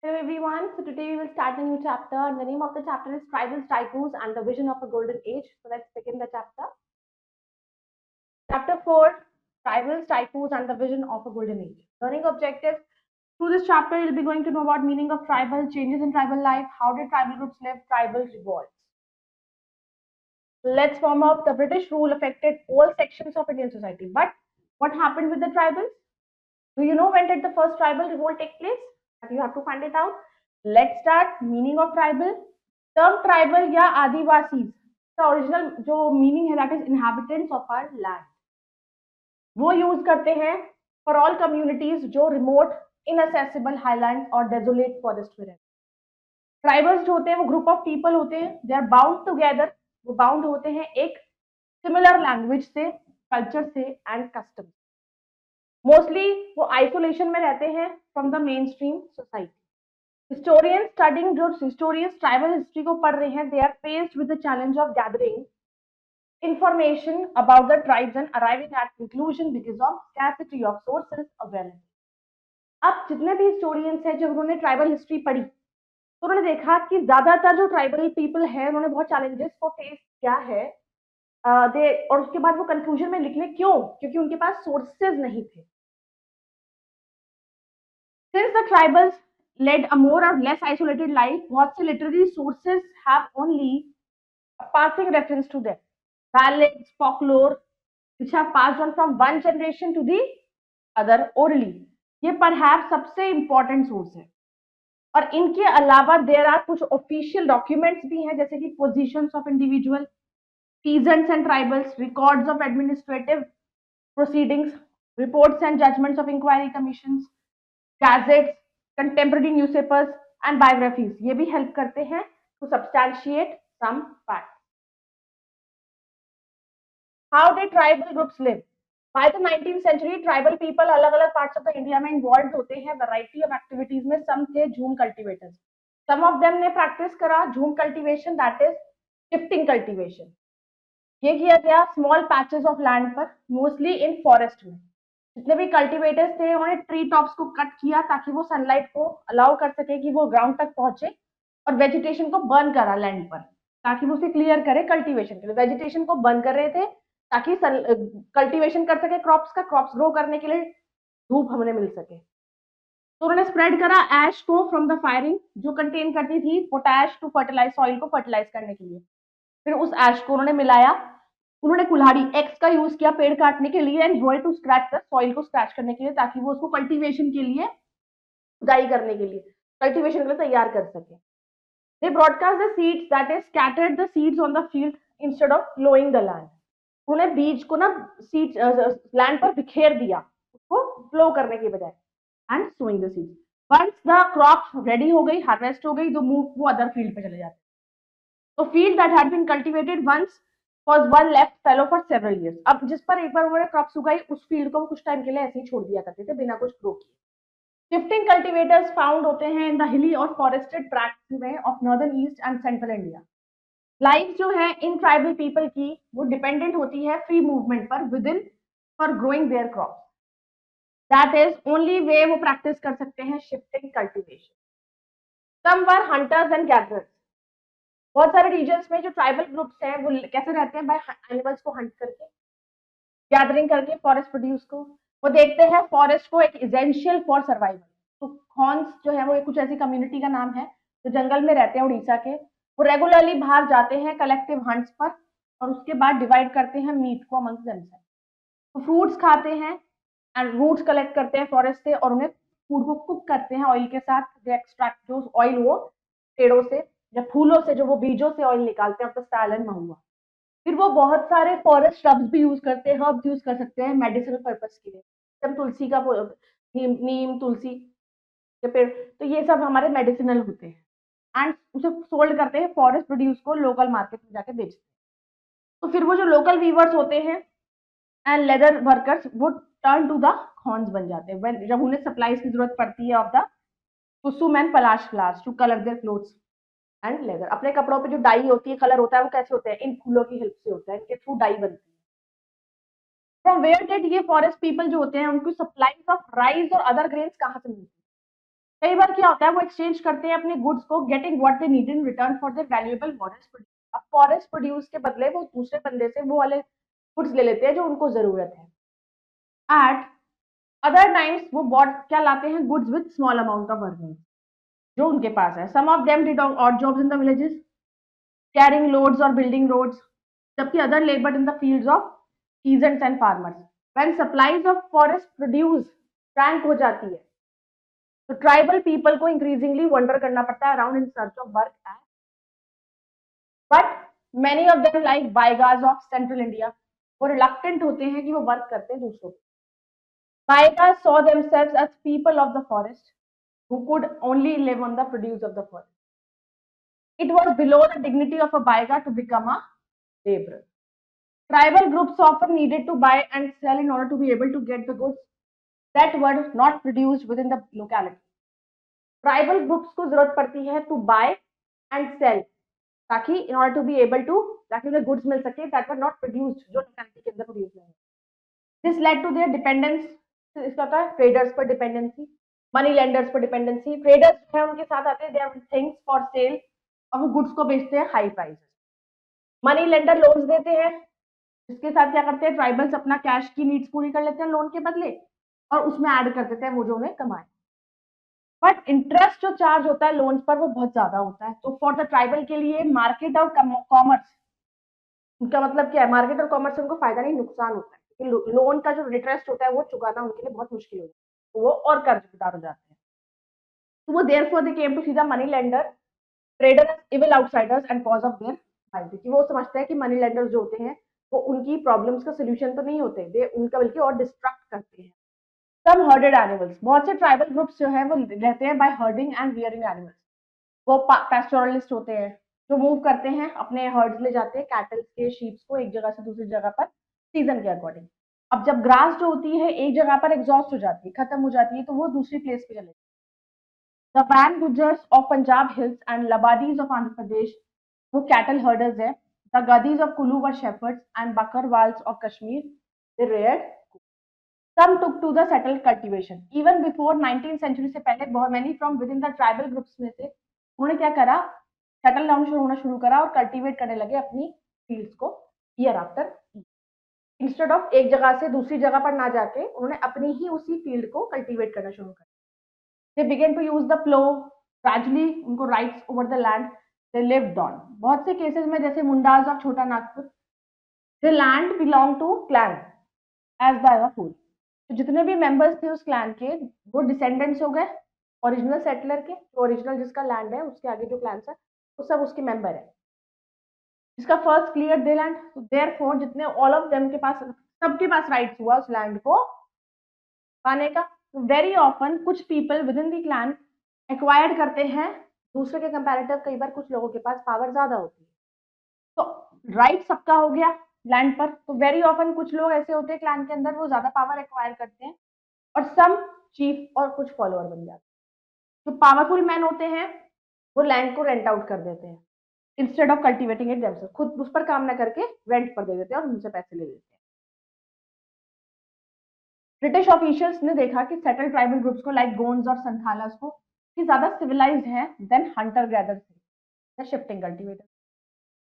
Hello everyone. So today we will start a new chapter and the name of the chapter is Tribals, Tycoons and the Vision of a Golden Age. So let's begin the chapter. Chapter 4, Tribals, Tycoons and the Vision of a Golden Age. Learning objectives. Through this chapter, you'll be going to know about meaning of tribal, changes in tribal life, how did tribal groups live, tribal revolts. Let's form up. The British rule affected all sections of Indian society. But what happened with the tribals? Do you know when did the first tribal revolt take place? That you have to find it out. Let's start. Meaning of tribal. Term tribal या आदिवासी का original जो meaning है that is inhabitants of our land, वो use करते हैं for all communities जो remote inaccessible highland और desolate forest में रहते हैं। ट्राइबल्स जो होते हैं वो ग्रुप ऑफ पीपल होते हैं, दे आर बाउंड टुगेदर, वो बाउंड होते हैं एक सिमिलर लैंग्वेज से, कल्चर से एंड कस्टम। मोस्टली वो आइसोलेशन में रहते हैं from the main stream society. Historians studying, जो हिस्टोरियंस ट्राइबल हिस्ट्री को पढ़ रहे हैं, they are faced with the challenge of gathering information about the tribes and arriving at conclusion because of scarcity of sources available. अब जितने भी historians हैं, जब उन्होंने ट्राइबल हिस्ट्री पढ़ी तो उन्होंने देखा कि ज्यादातर जो ट्राइबल पीपल है उन्होंने बहुत चैलेंजेस को फेस किया है, और उसके बाद वो कंक्लूजन में निकले क्यों, क्योंकि उनके पास सोर्सेज नहीं थे। Since the tribals led a more or less isolated life, बहुत से literary sources have only a passing reference to them. Ballads, folklore, which have passed on from one generation to the other orally. ये perhaps सबसे important source है। और इनके अलावा there are कुछ official documents भी हैं, जैसे कि positions of individual, peasants and tribals, records of administrative proceedings, reports and judgments of inquiry commissions, gazettes, contemporary newspapers and biographies, ये भी हेल्प करते हैं to substantiate some fact. How did tribal groups live? By the 19th century tribal people अलग अलग parts of the India में involve होते हैं variety of activities में। सम थे jhum cultivators, some of them ने प्रैक्टिस करा jhum cultivation, that is shifting cultivation. ये किया गया स्मॉल पैचेस ऑफ लैंड पर, मोस्टली इन फॉरेस्ट में। जितने भी कल्टीवेटर्स थे उन्होंने ट्री टॉप्स को कट किया ताकि वो सनलाइट को अलाउ कर सके कि वो ग्राउंड तक पहुंचे, और वेजिटेशन को बर्न करा लैंड पर ताकि वो उसे क्लियर करे कल्टीवेशन के लिए। वेजिटेशन को बर्न कर रहे थे ताकि कल्टीवेशन कर सके क्रॉप्स का, क्रॉप्स ग्रो करने के लिए धूप हमें मिल सके। तो उन्होंने स्प्रेड करा एश को फ्रॉम द फायरिंग, जो कंटेन करती थी पोटैश टू फर्टिलाइज सॉइल को फर्टिलाइज करने के लिए। फिर उस एश को उन्होंने मिलाया, उन्होंने कुल्हाड़ी एक्स का यूज किया पेड़ काटने के लिए, and hoe to scratch the soil को स्क्रैच करने के लिए, ताकि वो उसको कल्टीवेशन के लिए, खुदाई करने के लिए, कल्टीवेशन के लिए तैयार कर सके। They broadcast the seeds, that is scattered the seeds on the field instead of ploughing the land. उन्हें बीज को ना सीड लैंड पर बिखेर दिया, उसको फ्लो करने के बजाय, and sowing the seeds. Once the crop ready हो गई, हार्वेस्ट हो गई, तो मूव वो अदर फील्ड पे चले जाते। तो field that had been cultivated once was one left fallow for several years. अब जिस पर एक बार उन्होंने क्रॉप्स उगाई, उस फील्ड को कुछ टाइम के लिए ऐसे ही छोड़ दिया करते थे बिना कुछ ग्रो किए। शिफ्टिंग कल्टीवेटर्स फाउंड होते हैं इन द हिली और फॉरेस्टेड ट्रैक्ट्स में of northern east and central India. Life जो है इन ट्राइबल पीपल की वो डिपेंडेंट होती है फ्री मूवमेंट पर within for growing their crop. That is only way वो प्रैक्टिस कर सकते हैं shifting cultivation. Some were hunters and gatherers. बहुत सारे रीजन्स में जो ट्राइबल ग्रुप्स हैं वो कैसे रहते हैं, बाय एनिमल्स को हंट करके, गैदरिंग करके फॉरेस्ट प्रोड्यूस को। वो देखते हैं फॉरेस्ट को एक एसेंशियल फॉर सर्वाइवल। तो खॉन्स जो है वो कुछ ऐसी कम्युनिटी का नाम है जो जंगल में रहते हैं उड़ीसा के। वो रेगुलरली बाहर जाते हैं कलेक्टिव हंट्स पर, और उसके बाद डिवाइड करते हैं मीट को अमंग देमसेल्फ। तो फ्रूट्स खाते हैं एंड रूट्स कलेक्ट करते हैं फॉरेस्ट से, और उन्हें फूड को कुक करते हैं ऑयल के साथ। एक्सट्रैक्ट जो ऑयल वो पेड़ों से या फूलों से, जो वो बीजों से ऑयल निकालते हैं, साल एंड महुआ। फिर वो बहुत सारे फॉरेस्ट श्रब्स भी यूज करते हैं, हर्ब्स यूज कर सकते हैं मेडिसिनल पर्पस के लिए। जब तुलसी का नीम तुलसी के पेड़, तो ये सब हमारे मेडिसिनल होते हैं, एंड उसे सोल्ड करते हैं फॉरेस्ट प्रोड्यूस को, लोकल मार्केट में जाके बेचते हैं। तो फिर वो जो लोकल वीवर्स होते हैं एंड लेदर वर्कर्स, वो टर्न टू द खॉन्स बन जाते हैं जब उन्हें सप्लाईज की जरूरत पड़ती है of the kusum and palash flowers to colour their clothes and leather. अपने कपड़ों पे जो डाई होती है, कलर होता है, वो कैसे होता है, इन फूलों की हेल्प से होता है, इनके थ्रू डाई बनती है। फ्रॉम वेयर डिड ये फॉरेस्ट पीपल जो होते हैं उनको सप्लाईज ऑफ राइस और अदर ग्रेन्स कहाँ से मिलती है? कई बार क्या होता है वो एक्सचेंज करते हैं अपने गुड्स को, getting what they need in return for their valuable forest produce. अब फॉरेस्ट प्रोड्यूस के बदले वो दूसरे बंदे से वो वाले गुड्स ले लेते हैं जो उनको जरूरत है। एट अदर टाइम्स वो बॉट क्या लाते हैं, goods with small amount of earning जो उनके पास है। Some of them did odd jobs in the villages carrying loads और बिल्डिंग रोड्स, जबकि other laboured in the fields of peasants and farmers. When supplies of forest produce rank हो जाती है तो ट्राइबल पीपल को इंक्रीजिंगली वंडर करना पड़ता है around in search of work and, but many of them like Baigas of Central India वो reluctant होते हैं कि वो वर्क करते हैं दूसरों को। Baigas saw themselves as people of the forest who could only live on the produce of the forest. It was below the dignity of a Baiga to become a laborer. Tribal groups often needed to buy and sell in order to be able to get the goods that were not produced within the locality. Tribal groups को जरूरत पड़ती है to buy and sell, ताकि in order to be able to, ताकि उन्हें goods मिल सके that were not produced, जो लोकेलिटी के अंदर प्रोड्यूस नहीं है। This led to their dependence, इसका होता है ट्रेडर्स पर डिपेंडेंसी, मनी लेंडर्स पर डिपेंडेंसी। ट्रेडर्स जो है उनके साथ आते हैं, they have things for sale और वो गुड्स को बेचते हैं high prices. Money lender loans देते हैं, जिसके साथ क्या करते हैं ट्राइबल्स अपना कैश की नीड्स पूरी कर लेते हैं लोन के बदले और उसमें ऐड कर देते हैं वो जो उन्हें कमाए। बट इंटरेस्ट जो चार्ज होता है लोन्स पर वो बहुत ज्यादा होता है। तो फॉर द ट्राइबल के लिए मार्केट और कॉमर्स, उनका मतलब क्या है, मार्केट और कॉमर्स से उनको फायदा नहीं नुकसान होता है, क्योंकि लोन का जो इंटरेस्ट होता है वो चुकाना उनके लिए बहुत मुश्किल होता है, तो वो और कर्जदार हो जाते हैं। तो वो therefore they came to see the money lender trader evil outsiders and cause of their mind, कि वो समझते हैं कि मनी लेंडर्स जो होते हैं वो उनकी प्रॉब्लम्स का सोल्यूशन तो नहीं होते, दे उनका बल्कि और डिस्ट्रक्ट करते हैं। सम हर्डेड एनिमल्स, बहुत से ट्राइबल ग्रुप्स जो है वो रहते हैं by herding and rearing animals. वो पैस्टोरलिस्ट होते हैं जो मूव करते हैं, अपने हर्ड्स ले जाते हैं कैटल्स के, शीप्स को एक जगह से दूसरी जगह पर सीजन के अकॉर्डिंग। अब जब ग्रास जो होती है एक जगह पर एग्जॉस्ट हो जाती है, खत्म हो जाती है, तो वो दूसरी प्लेस पे चले जाती है। The Van Gujjars of Punjab hills and Labadis of Andhra Pradesh वो कैटल हर्डर्स है। The Gaddis of Kullu were shepherds and Bakarwals of Kashmir they reared. Some took to the settled cultivation. Even before 19th century से पहले बहुत many from within the tribal groups में से उन्होंने क्या करा, सेटल डाउन होना शुरू करा और कल्टीवेट करने लगे अपनी फील्ड्स को year after year. Instead of एक जगह से दूसरी जगह पर ना जाके उन्होंने अपनी ही उसी फील्ड को कल्टीवेट करना शुरू कर। They began to use the plough, gradually उनको rights over the land they lived on. बहुत से केसेस में जैसे Mundas of Chhota Nagpur, the land belong to clan as the whole. तो जितने भी मेंबर्स थे उस क्लैन के वो डिसेंडेंट्स हो गए ओरिजिनल सेटलर के, जो ओरिजिनल जिसका लैंड है उसके आगे जो क्लैंस है वो सब उसके मेंबर है, जिसका फर्स्ट क्लियर दे लैंड। तो देयरफॉर जितने ऑल ऑफ देम के पास, सबके पास राइट्स हुआ उस लैंड को पाने का। तो वेरी ऑफन कुछ people with in the clan acquired करते हैं दूसरे के कंपैरेटिव, कई बार कुछ लोगों के पास पावर ज्यादा होती है, तो राइट सबका हो गया लैंड पर। तो वेरी ऑफन कुछ लोग ऐसे होते हैं क्लैन के अंदर वो ज्यादा पावर एक्वायर करते हैं और सम चीफ और कुछ फॉलोअर बन जाते हैं। जो पावरफुल मैन होते हैं वो लैंड को रेंट आउट कर देते हैं instead of cultivating it themself, खुद उस पर काम ना करके रेंट पर दे देते हैं और उनसे पैसे ले लेते हैं। ब्रिटिश ऑफिशियल्स ने देखा कि सेटल ट्राइबल ग्रुप्स को लाइक गोन्स और संथालास को कि ज्यादा सिविलाइज्ड है देन हंटर गैदर थे शिफ्टिंग कल्टीवेटर।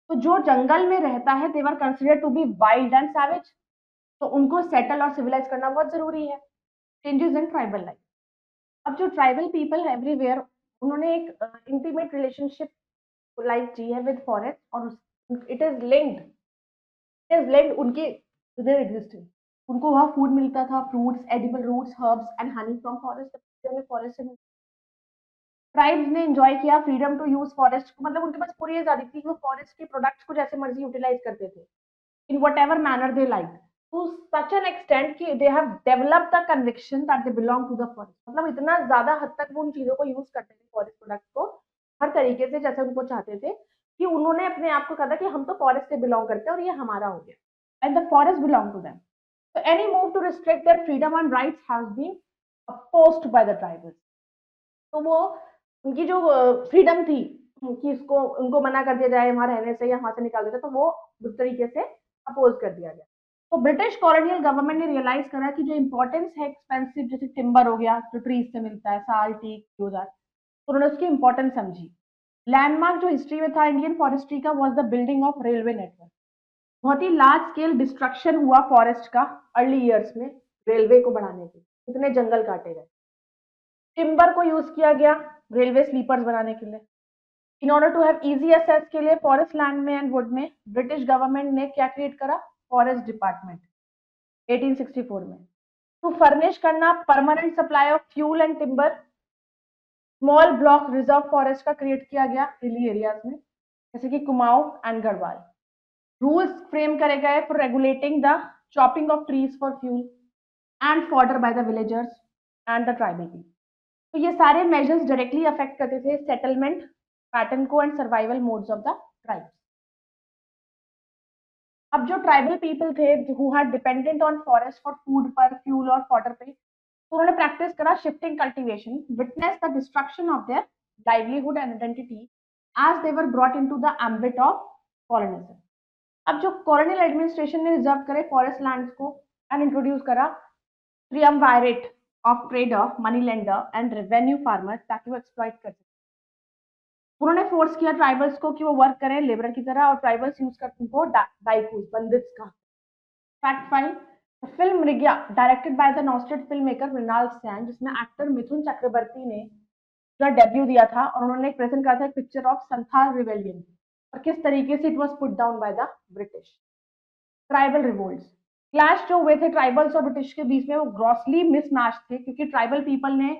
तो जो जंगल में रहता है they were considered to be wild and savage, तो उनको सेटल और सिविलाइज करना बहुत जरूरी है। चेंजेस इन ट्राइबल लाइफ, अब जो ट्राइबल पीपल है एवरीवेयर उन्होंने एक इंटीमेट रिलेशनशिप लाइफ जी है विद फॉरेस्ट और इट इज लिंक्ड उनके विद देयर एग्जिस्टेंस। उनको वहाँ फूड मिलता था, fruits, edible roots, herbs and honey from forest. Forest से ट्राइब्स ने एंजॉय किया फ्रीडम टू यूज फॉरेस्ट को, मतलब उनके पास पूरी आजादी थी, वो फॉरेस्ट के प्रोडक्ट्स को जैसे मर्जी यूटिलाइज करते थे in whatever manner they like, to such an extent कि they have developed the conviction that they belong to the forest. मतलब इतना ज्यादा हद तक वो उन चीजों को यूज करते थे फॉरेस्ट प्रोडक्ट्स को हर तरीके से जैसे उनको चाहते थे, कि उन्होंने अपने आप को कहा था कि हम तो फॉरेस्ट से बिलोंग करते हैं और ये हमारा हो गया and the forest belong to them. So any move to restrict their freedom and rights has been opposed by the tribals. तो वो उनकी जो फ्रीडम थी कि इसको उनको मना कर दिया जाए वहां रहने से या वहां से निकाल दिया जाए, तो वो उस तरीके से अपोज कर दिया गया। तो ब्रिटिश कॉलोनियल गवर्नमेंट ने रियलाइज करा कि जो इंपॉर्टेंस है एक्सपेंसिव जैसे टिम्बर हो गया जो ट्रीज से मिलता है, साल, टीक, देवदार, तो उन्होंने उसकी इंपॉर्टेंस समझी। लैंडमार्क जो हिस्ट्री में था इंडियन फॉरेस्ट्री का was the building of railway network. बहुत ही लार्ज स्केल डिस्ट्रक्शन हुआ फॉरेस्ट का अर्ली ईयर्स में रेलवे को बढ़ाने के, इतने जंगल काटे गए। टिम्बर को यूज किया गया रेलवे स्लीपर्स बनाने के लिए। In order to have easy access के लिए फॉरेस्ट लैंड में एंड वुड में ब्रिटिश गवर्नमेंट ने क्या क्रिएट करा, फॉरेस्ट डिपार्टमेंट 1864 में। टू फर्निश करना permanent supply of fuel and timber, small block reserve forest का क्रिएट किया गया हिली एरियाज में जैसे कि Kumaon and Garhwal. Rules frame करे गए for regulating the chopping of trees for fuel and fodder by the villagers and the tribal people. तो ये सारे मेजर्स डायरेक्टली अफेक्ट करते थे सेटलमेंट पैटर्न को and survival modes of the tribes. अब जो ट्राइबल पीपल थे who had dependent on forest for food पर फ्यूल और फॉडर पे, तो उन्होंने प्रैक्टिस करा shifting cultivation, witness the destruction of their livelihood and identity as they were brought into the ambit of colonialism. अब जो colonial administration ने reserve करे फॉरेस्ट लैंड्स को एंड इंट्रोड्यूस करा triumvirate of trader, money lender and revenue farmer ताकि वो exploit कर सके। उन्होंने फोर्स किया ट्राइबल्स को कि वो वर्क करें लेबर की तरह, और ट्राइबल्स यूज करते उनको डाइकूस, बंदिज का। Fact find, film Mrigaya directed by the noted film maker Mrinal Sen, जिसमें एक्टर मिथुन चक्रवर्ती ने अपना डेब्यू दिया था, और उन्होंने एक प्रेजेंट करा था एक पिक्चर ऑफ संथाल रिवेलियन और किस तरीके से it was put down by the British. Tribal revolts, clash जो हुए थे ट्राइबल्स और ब्रिटिश के बीच में वो ग्रॉसली मिसमैच थे, क्योंकि ट्राइबल पीपल ने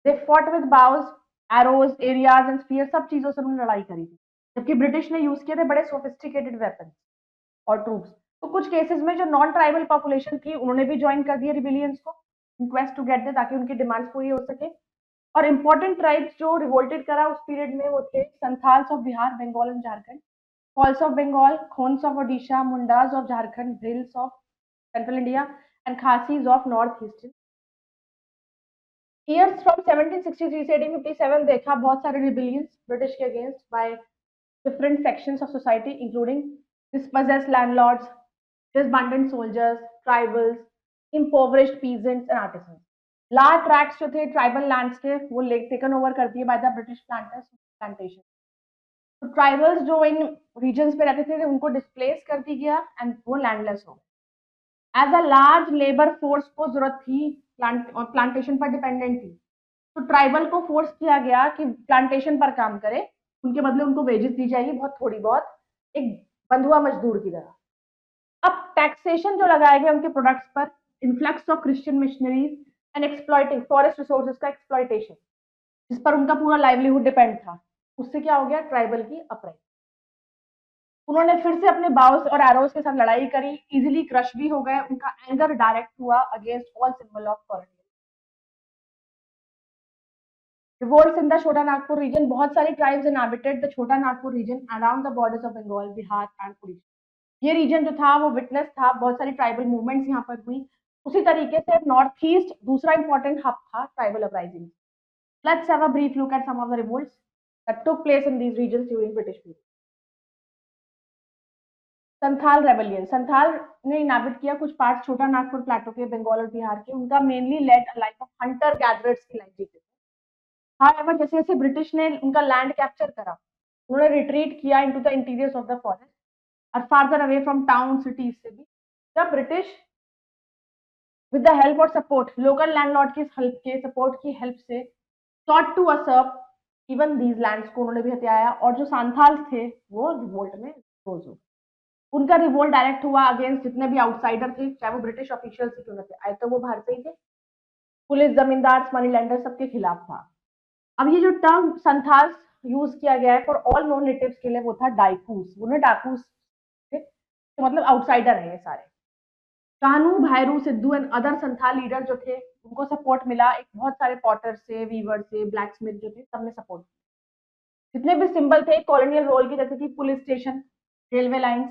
they fought with bows, arrows, areas and spear, सब चीजों से उन्होंने लड़ाई करी थी, जबकि ब्रिटिश ने यूज किए थे बड़े सोफिस्टिकेटेड वेपन और ट्रूप्स। तो कुछ केसेस में जो नॉन ट्राइबल पॉपुलेशन थी उन्होंने भी ज्वाइन कर दिया रिबिलियंस को, रिक्वेस्ट टू गेट दे, ताकि उनकी डिमांड्स पूरी हो सके। और इंपॉर्टेंट ट्राइब्स जो रिवोल्टेड करा उस पीरियड में वो थे Santhals of Bihar, Bengal and Jharkhand, Kols of Bengal, Khonds of Odisha, Mundas of Jharkhand, Bhils of Central India and Khasis of north eastern. Years from 1763 से 1857 देखा बहुत सारे रिबिलियंस ब्रिटिश के against by different sections of society including dispossessed landlords, disbanded soldiers, tribals, impoverished peasants and artisans. Large tracts जो थे tribal lands के वो taken over कर दिए by the British planters plantation. तो ट्राइबल्स जो इन रीजन्स पे रहते थे उनको डिस्प्लेस कर दिया गया एंड वो लैंडलेस हो गए। As a large labour force को जरूरत थी प्लांटेशन पर डिपेंडेंट थी, तो ट्राइबल को फोर्स किया गया कि प्लांटेशन पर काम करे, उनके बदले उनको वेजेस दी जाएगी बहुत थोड़ी बहुत, एक बंधुआ मजदूर की तरह। अब टैक्सेशन जो लगाए गए उनके प्रोडक्ट्स पर, influx of Christian missionaries and exploiting forest resources का एक्सप्लॉइटेशन, जिस पर उनका पूरा लाइवलीहुड डिपेंड था, उससे क्या हो गया ट्राइबल की अपराइज। उन्होंने फिर से अपने बाउस और एरोज के साथ लड़ाई करी, इजीली क्रश भी हो गए, उनका एंगर डायरेक्ट हुआ against all symbol of colonial. Revolts in the Chota Nagpur region, बहुत सारी tribes inhabited the Chota Nagpur region around the borders of Bengal, Bihar and Orissa. ये रीजन जो था वो विटनेस था, बहुत सारी ट्राइबल मूवमेंट्स यहाँ पर हुई। उसी तरीके से नॉर्थ ईस्ट दूसरा इंपॉर्टेंट हब था tribal uprising. Let's have a brief look at some of the revolts that took place in these regions during British period. Santhal rebellion, Santhal ने इनहैबिट किया कुछ पार्ट छोटा नागपुर प्लेटो के, बंगाल और बिहार के। उनका mainly led a life of hunter gatherers की life जीते थे। हाउएवर जैसे जैसे ब्रिटिश ने उनका लैंड कैप्चर करा, उन्होंने रिट्रीट किया into the interiors of the forest और farther away from town cities से भी। जब ब्रिटिश विद द हेल्प और सपोर्ट लोकल लैंडलॉर्ड की हेल्प के सपोर्ट की हेल्प से sought to usurp even these lands को उन्होंने भी हथियाया, और जो सांथाल थे वो रिवोल्ट में रोज हो। उनका रिवोल्ट डायरेक्ट हुआ अगेंस्ट जितने भी आउटसाइडर थे, चाहे वो ब्रिटिश ऑफिशियल से क्यों न थे, आए तो वो बाहर से ही थे, पुलिस, जमींदार, मनी लेंडर, सबके खिलाफ था। अब ये जो टर्म संथाल यूज किया गया है फॉर ऑल नॉन नेटिव्स के लिए वो था डाइकूस, उन्हें डाकूस थे, तो मतलब आउटसाइडर है ये सारे। Kanhu, Bhairu, Sidhu and other Santhal leader जो थे उनको सपोर्ट मिला एक बहुत सारे पॉटर से, वीवर से, ब्लैक स्मिथ जो थे सबने सपोर्ट। जितने भी सिंबल थे कॉलोनियल रोल के, जैसे कि police station, railway lines,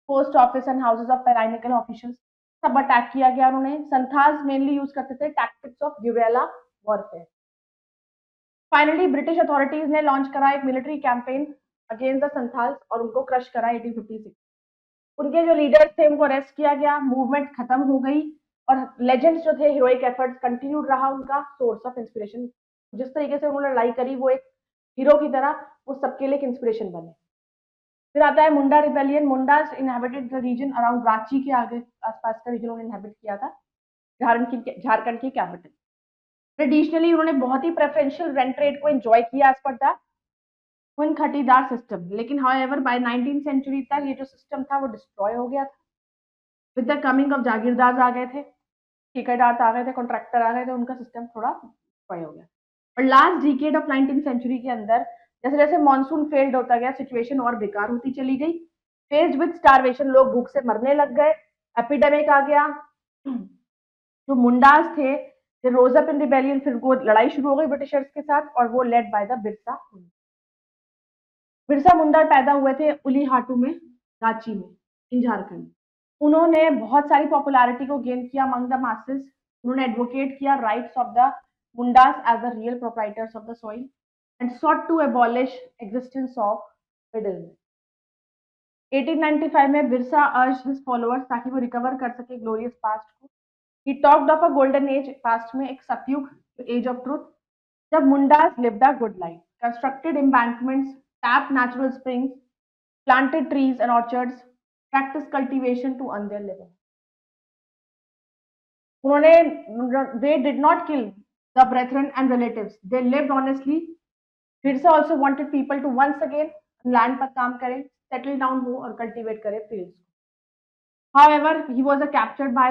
post office and houses of tyrannical officials, सब अटैक किया गया उन्होंने। संथाल्स मेनली यूज करते थे tactics of guerrilla warfare. Finally British authorities ने लॉन्च करा एक military campaign against the Santhals और उनको क्रश करा 1856। उनके जो लीडर्स थे उनको अरेस्ट किया गया, मूवमेंट खत्म हो गई और लेजेंड्स जो थे, हीरोइक एफर्ट्स कंटिन्यूड रहा उनका सोर्स ऑफ इंस्पिरेशन। जिस तरीके से उन्होंने लड़ाई करी वो एक हीरो की तरह, वो सबके लिए एक इंस्पिरेशन बने। फिर आता है Munda rebellion. Mundas inhabited the region around Ranchi के आगे आसपास का रीजन उन्होंने इनहेबिट किया था, झारखंड की कैपिटल। ट्रेडिशनली उन्होंने बहुत ही प्रेफरेंशियल रेंट रेट को एंजॉय किया एज पर द हुन खटीदार सिस्टम, लेकिन हाउएवर बाय 19th सेंचुरी तक ये जो सिस्टम था वो डिस्ट्रॉय हो गया था। विद द कमिंग ऑफ जागीरदार आ गए थे, ठेकेदार आ गए थे, कॉन्ट्रैक्टर आ गए थे, उनका सिस्टम थोड़ा डिस्ट्रॉय हो गया। और last decade of 19th century के अंदर जैसे जैसे मानसून फेल्ड होता गया, सिचुएशन और बेकार होती चली गई। फेस्ड विद स्टारवेशन, लोग भूख से मरने लग गए, एपिडेमिक आ गया। जो मुंडास थे रोज अप इन रिबेलियन, फिर वो लड़ाई शुरू हो गई ब्रिटिशर्स के साथ और वो led by the Birsa Munda. Birsa Munda पैदा हुए थे उलीहाटू में, रांची में, इन झारखंड। उन्होंने बहुत सारी पॉपुलैरिटी को गेन किया अमंग द मासेस। उन्होंने एडवोकेट किया rights of the Mundas as the real proprietors of the soil and sought to abolish existence of middleman. 1895 में बिरसा अर्ज हिज फॉलोअर्स ताकि वो रिकवर कर सके ग्लोरियस पास्ट को। He talked of a golden age past में, एक सतयुग, एज ऑफ ट्रुथ, जब Mundas lived a good life, constructed embankments, tapped natural springs, planted trees and orchards, practiced cultivation to earn their living. उन्होंने they did not kill the brethren and relatives. They lived honestly. Birsa also wanted people to once again land पर काम करें, settle down हो और cultivate करें fields. However, he was captured by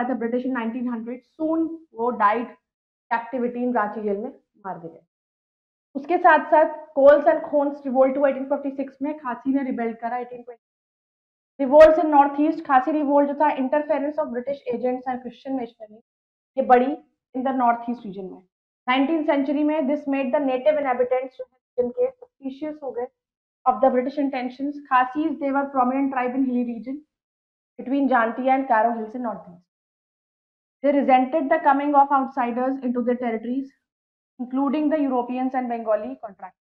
the British in 1900. Soon वो died captivity in Ranchi jail में मार दिए गए। उसके साथ साथ कोल्स एंड खोन्स रिवोल्ट हुआ 1856 में, खासी ने रिबेल्ट करा 1820। रिवोल्ट्स इन नॉर्थ ईस्ट, खासी रिवोल्ट जो था interference of British agents and Christian missionary, ये बड़ी in the north east region में। 19th सेंचुरी में this made the native inhabitants जिनके सस्पिशियस हो गए of the British intentions. Khasis, they were prominent tribe in hilly region between Jantia and Karo Hills in northeast. They resented the coming of outsiders into their territories, including the Europeans and Bengali contractors.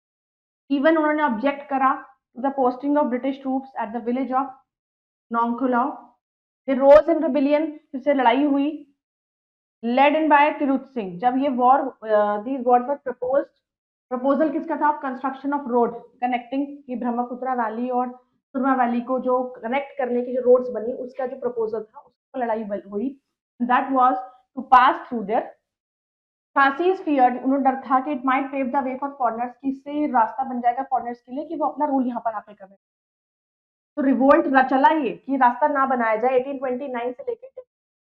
Even उन्होंने object करा to the posting of British troops at the village of Nongkhulao. They rose in rebellion, फिर से लड़ाई हुई, led in by Tirhut Singh. जब ये war, these wars were proposed, proposal किसका था? कंस्ट्रक्शन ऑफ रोड कनेक्टिंग की ब्रह्मपुत्रा वैली और सुरमा वैली को जो कनेक्ट करने की जो रोड्स बनी, उसका जो प्रपोजल था, उसको लड़ाई हुई। That was to pass through there. Khasis feared, उन्हें डर था कि it might pave the way for foreigners, कि इससे रास्ता बन जाएगा फॉरेनर्स के लिए कि वो अपना रूल यहाँ पर आके करें। तो रिवोल्ट चला ये कि रास्ता ना बनाया जाए। 1829 से लेकर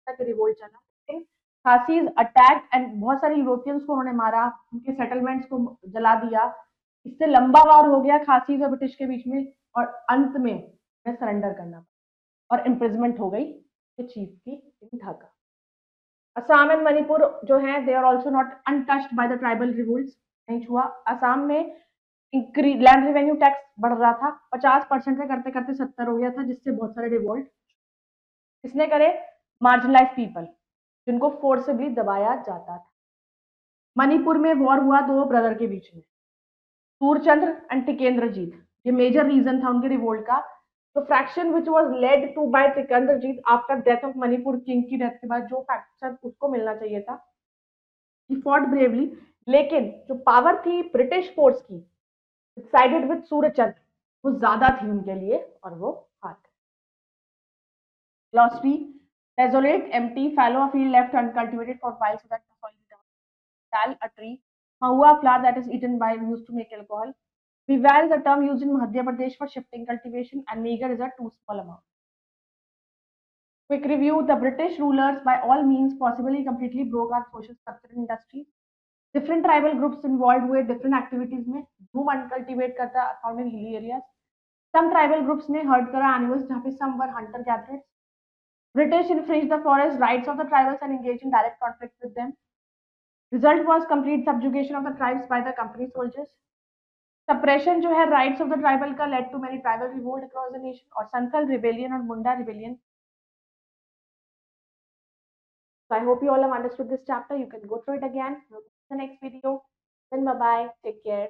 तक रिवोल्ट चला। खासीज अटैक एंड बहुत सारे यूरोपियंस को उन्होंने मारा, उनके सेटलमेंट्स को जला दिया। इससे लंबा वार हो गया खासीज और ब्रिटिश के बीच में और अंत में सरेंडर करना और इम्प्रिजमेंट हो गई चीफ की इन ढाका। असम एंड मणिपुर जो है they are also not untouched by the tribal revolts, नहीं छुआ। असम में लैंड रेवेन्यू टैक्स बढ़ रहा था, 50% से करते करते 70 हो गया था, जिससे बहुत सारे रिवोल्ट किसने करे? मार्जिनलाइज पीपल, जिनको फोर्सबली दबाया जाता था। मणिपुर में वॉर हुआ दो ब्रदर के बीच में, सूरचंद्र एंड टिकेंद्रजीत। ये मेजर रीजन था उनके रिवोल्ट का। तो fraction which was led to by Tikendrajit after death of Manipur king की डेथ के बाद जो फैक्शन उसको मिलना चाहिए था, ही फॉट ब्रेवली। लेकिन जो पावर थी ब्रिटिश फोर्स की साइडेड विद सूरचंद्र, वो ज्यादा थी उनके लिए और वो हार गए। Glossary: desolate, empty, fallow, a field left uncultivated for while so that the soil becomes. Tal, a tree. Mahua, flower that is eaten by used to make alcohol. Bival is a term used in Madhya Pradesh for shifting cultivation, and meager is a too small amount. Quick review: the British rulers, by all means possibly, completely broke our social structure and industry. Different tribal groups involved with different activities में धूम uncultivate करता found in hilly areas. Some tribal groups ने herd करा animals जहाँ पे some were hunter gatherers. British infringed the forest rights of the tribals and engaged in direct conflict with them. Result was complete subjugation of the tribes by the company soldiers. Suppression जो है rights of the tribal का led to many tribal revolt across the nation और Santhal rebellion और Munda rebellion. So I hope you all have understood this chapter. You can go through it again. The next video. Then bye bye. Take care.